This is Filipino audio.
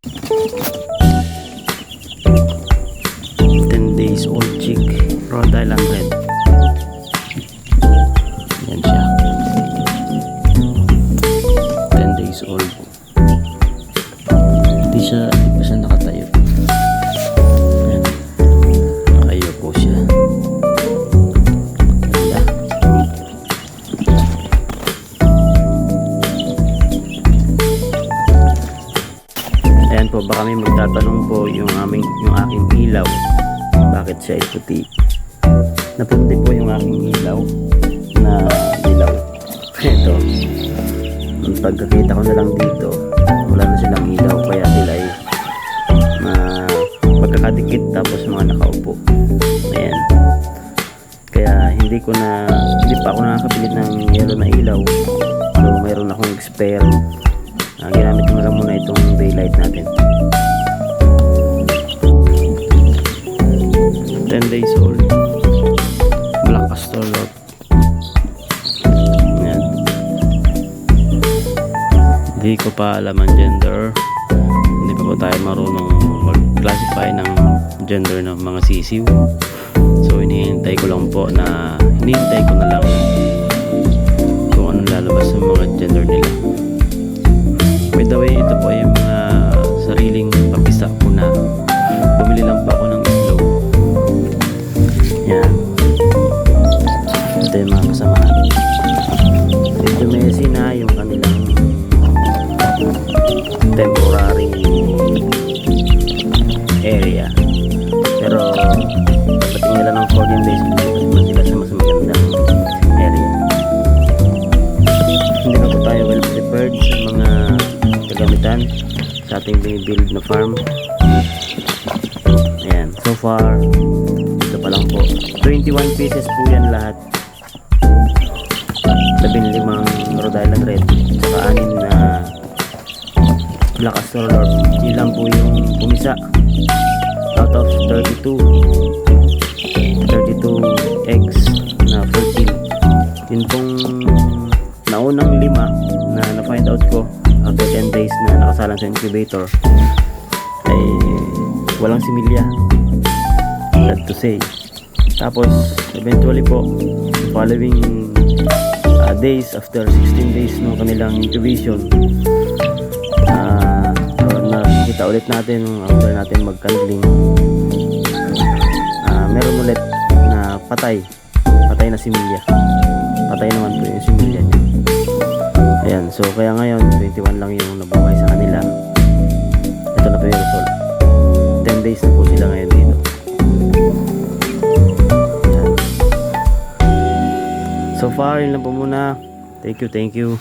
10 days old chick, Rhode Island Red. Yan siya. 10 days old. Hindi pa siya nakatayo. Yan. Nakayo po siya. Ganda. Ayan po, baka may magtatanong po yung aking ilaw, bakit siya ay puti. Naputi po yung aking ilaw na dilaw. Ito, ang pagkakita ko na lang dito, wala na silang ilaw, kaya sila ay magkakadikit tapos mga nakaupo. Ayan, kaya hindi pa ako nakakabilit ng yellow na ilaw. So mayroon akong spare. Ginamit ko na lang muna itong daylight natin. 10 days old, black astrolot. Yan. Hindi ko pa alam ang gender. Hindi pa po tayo marunong mag-classify ng gender ng mga sisiw. So hinihintay ko lang po na kung anong lalabas sa mga gender nila. By the way, ito po yung mga sariling papisa ko na bumili lang pa ako ng itlog. Yan. Ito yung mga kasamahan. Ito messy na yung kanilang temporary area. Pero dapat nila ng 14 days kung sila sa mas magandang area. Hindi na po tayo well prepared sa mga gamitan sa ating binibuild na farm. Ayan, so far ito pa lang po, 21 pieces po yan lahat. 15 Rhode Island Red saka 6 na black astrolot. Ilang po yung pumisa out of 32 eggs na fertile. Yun pong naunang 5 na na-find out ko after 10 days na nakasalang sa incubator ay walang similya, sad to say. Tapos eventually po, following days after 16 days ng kanilang incubation, nakikita ulit natin after natin mag-candling, meron ulit na patay na similya. Patay naman po yung similya niya. Ayan, so kaya ngayon 21 lang yung nabuhay sa kanila. Ito na po yung result. 10 days na po sila ngayon dito. Ayan. So far, yun lang po muna. Thank you.